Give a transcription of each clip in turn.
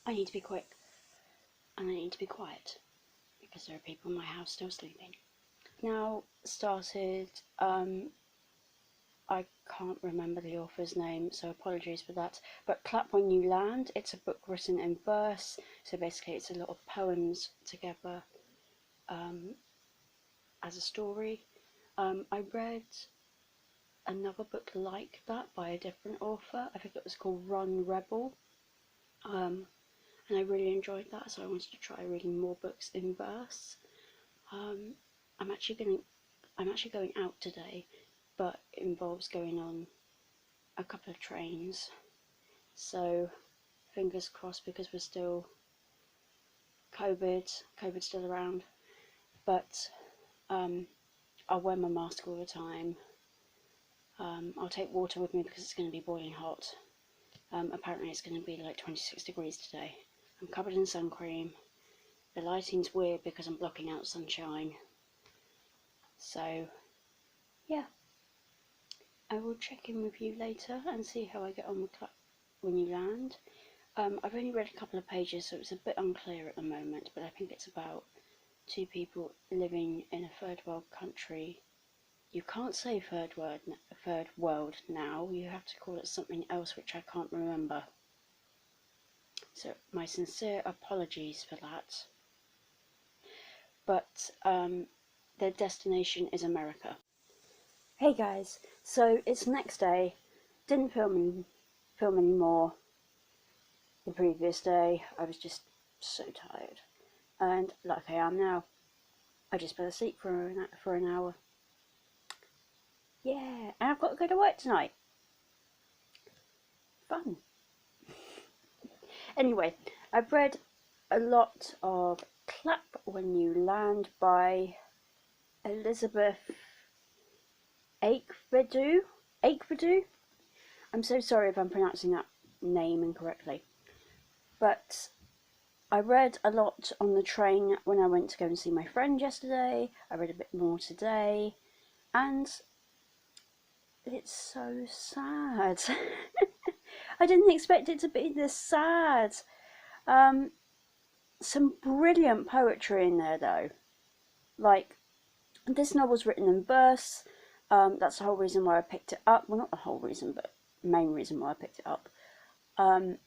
I need to be quick, and I need to be quiet, because there are people in my house still sleeping. Now started, I can't remember the author's name, so apologies for that, but Clap When You Land. It's a book written in verse, so basically it's a lot of poems together as a story. I read another book like that by a different author. I think it was called Run Rebel, and I really enjoyed that, so I wanted to try reading more books in verse. I'm actually going out today, but it involves going on a couple of trains, so fingers crossed, because we're still COVID's still around, but I'll wear my mask all the time. I'll take water with me because it's going to be boiling hot. Apparently it's going to be like 26 degrees today. I'm covered in sun cream. The lighting's weird because I'm blocking out sunshine. So, yeah. I will check in with you later and see how I get on with Clap When You Land. I've only read a couple of pages, so it's a bit unclear at the moment, but I think it's about two people living in a third world country. You can't say third world now, you have to call it something else which I can't remember. So my sincere apologies for that. But their destination is America. Hey guys, so it's the next day. Didn't film any more the previous day. I was just so tired, and like I am now, I just fell asleep for an hour. Yeah, and I've got to go to work tonight. Fun. Anyway, I've read a lot of Clap When You Land by Elizabeth Acevedo. I'm so sorry if I'm pronouncing that name incorrectly. But I read a lot on the train when I went to go and see my friend yesterday. I read a bit more today, and it's so sad. I didn't expect it to be this sad. Some brilliant poetry in there though. Like, this novel's written in verse. That's the whole reason why I picked it up. Well, not the whole reason, but the main reason why I picked it up. And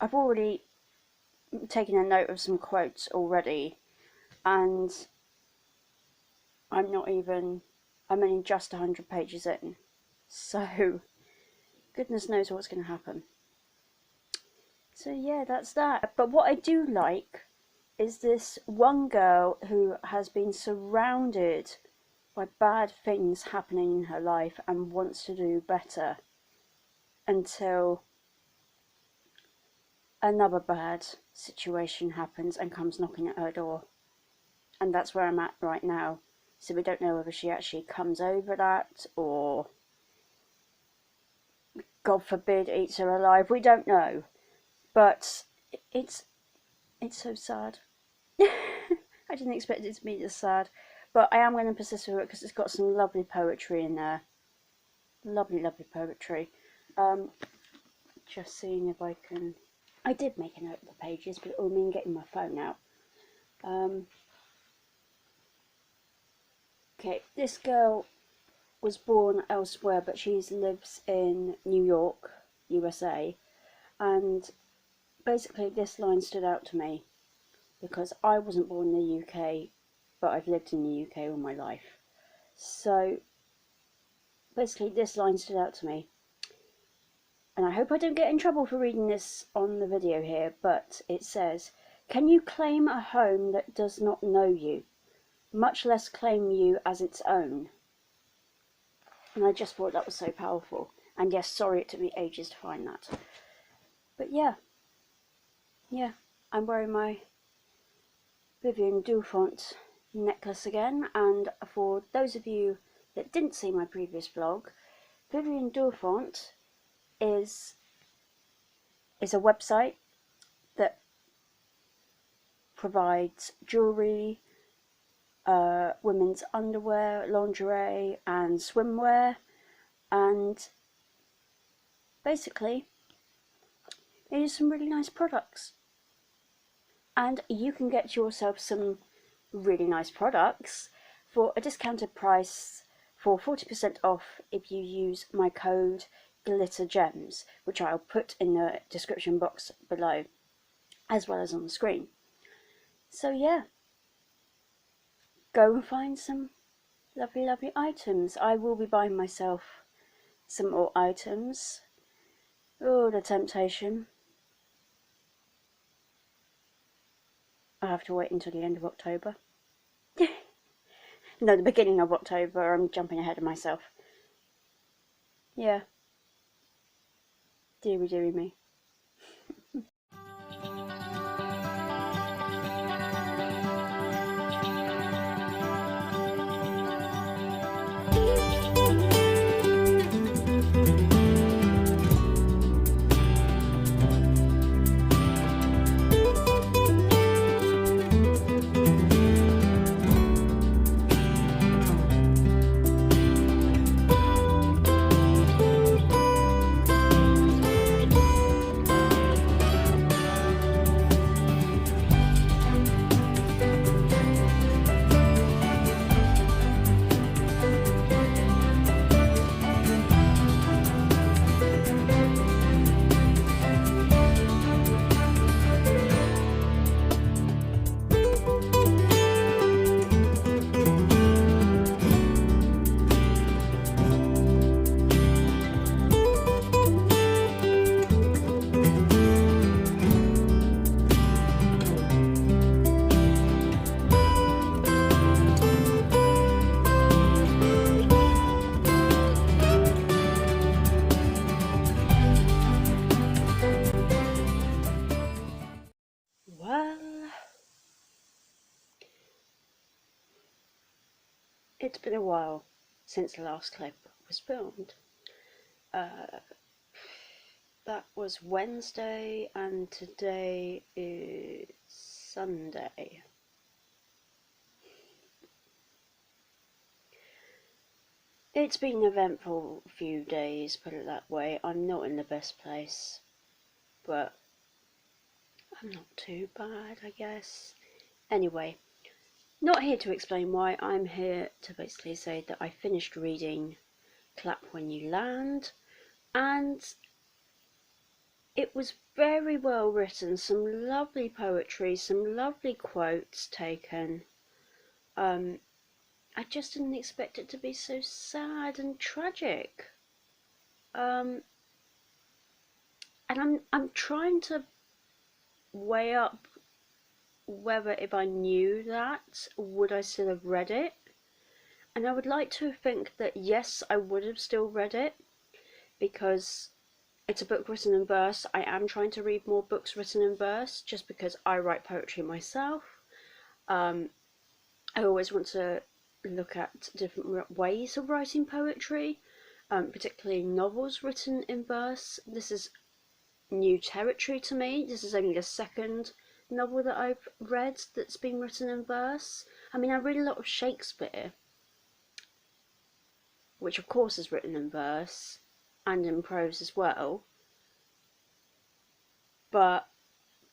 I've already taken a note of some quotes already, and I'm only just 100 pages in, so goodness knows what's going to happen. So yeah, that's that. But what I do like is this one girl who has been surrounded by bad things happening in her life and wants to do better until another bad situation happens and comes knocking at her door. And that's where I'm at right now. So we don't know whether she actually comes over that, or God forbid eats her alive. We don't know. But it's so sad. I didn't expect it to be this sad. But I am going to persist with it because it's got some lovely poetry in there. Lovely, lovely poetry. Just seeing if I can... I did make a note of the pages, but it will mean getting my phone out. Okay, this girl was born elsewhere, but she lives in New York, USA, and basically this line stood out to me because I wasn't born in the UK, but I've lived in the UK all my life. So basically this line stood out to me, and I hope I don't get in trouble for reading this on the video here, but it says, "Can you claim a home that does not know you, much less claim you as its own?" And I just thought that was so powerful. And yes, sorry it took me ages to find that. But yeah, I'm wearing my Vivian Dufont necklace again, and for those of you that didn't see my previous vlog, Vivian Dufont is a website that provides jewellery, women's underwear, lingerie and swimwear, and basically It is some really nice products. And you can get yourself some really nice products for a discounted price for 40% off if you use my code GLITTERGEMS, which I'll put in the description box below, as well as on the screen. So yeah, go and find some lovely, lovely items. I will be buying myself some more items. Oh, the temptation. I have to wait until the end of October. No, the beginning of October. I'm jumping ahead of myself. Yeah. Deary, deary me. Well, it's been a while since the last clip was filmed. That was Wednesday and today is Sunday. It's been an eventful few days, put it that way. I'm not in the best place, but I'm not too bad, I guess. Anyway, not here to explain why. I'm here to basically say that I finished reading Clap When You Land, and it was very well written, some lovely poetry, some lovely quotes taken. I just didn't expect it to be so sad and tragic. And I'm trying to weigh up whether if I knew that, would I still have read it? And I would like to think that yes, I would have still read it, because it's a book written in verse. I am trying to read more books written in verse, just because I write poetry myself. I always want to look at different ways of writing poetry, particularly novels written in verse. This is new territory to me. This is only the second novel that I've read that's been written in verse. I mean, I read a lot of Shakespeare, which of course is written in verse and in prose as well, but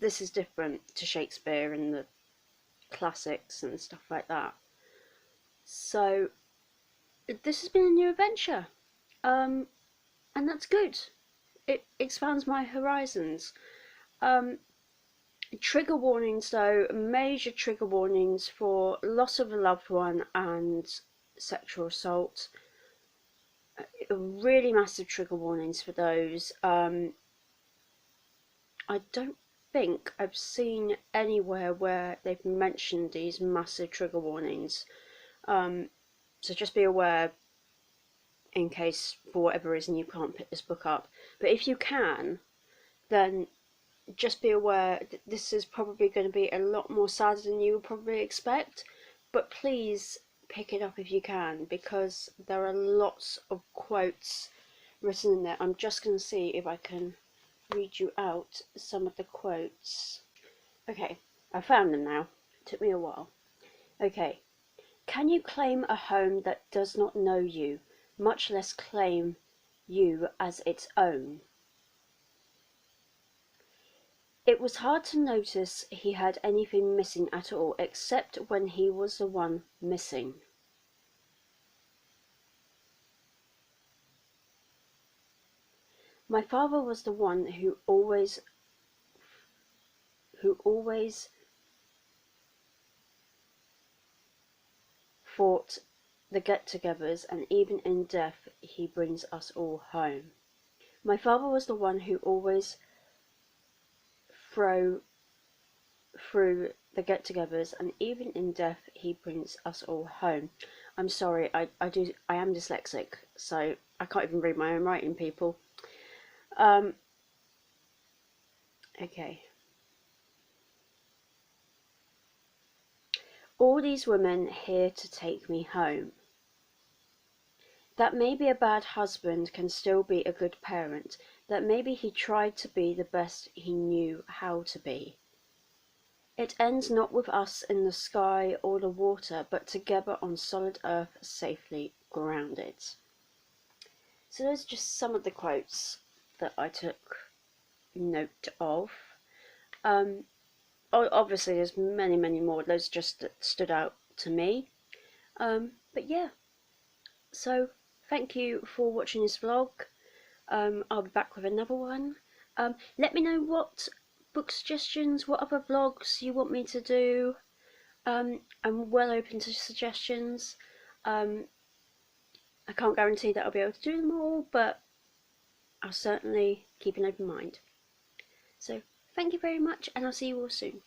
this is different to Shakespeare and the classics and stuff like that. So this has been a new adventure, and that's good. It expands my horizons. Trigger warnings though, major trigger warnings for loss of a loved one and sexual assault. Really massive trigger warnings for those. I don't think I've seen anywhere where they've mentioned these massive trigger warnings. So just be aware in case for whatever reason you can't pick this book up. But if you can, then just be aware that this is probably going to be a lot more sad than you would probably expect. But please pick it up if you can, because there are lots of quotes written in there. I'm just going to see if I can read you out some of the quotes. Okay, I found them now. It took me a while. Okay. Can you claim a home that does not know you, much less claim you as its own? It was hard to notice he had anything missing at all, except when he was the one missing. My father was the one who always fought the get-togethers, and even in death he brings us all home. My father was the one who always throw through the get-togethers, and even in death he brings us all home. I'm sorry, I am dyslexic, so I can't even read my own writing, people. Okay. All these women here to take me home. That maybe a bad husband can still be a good parent, that maybe he tried to be the best he knew how to be. It ends not with us in the sky or the water, but together on solid earth, safely grounded. So those are just some of the quotes that I took note of. Obviously there's many, many more. Those just that stood out to me. But yeah, so thank you for watching this vlog. I'll be back with another one. Let me know what book suggestions, what other vlogs you want me to do. I'm well open to suggestions. I can't guarantee that I'll be able to do them all, but I'll certainly keep an open mind. So thank you very much, and I'll see you all soon.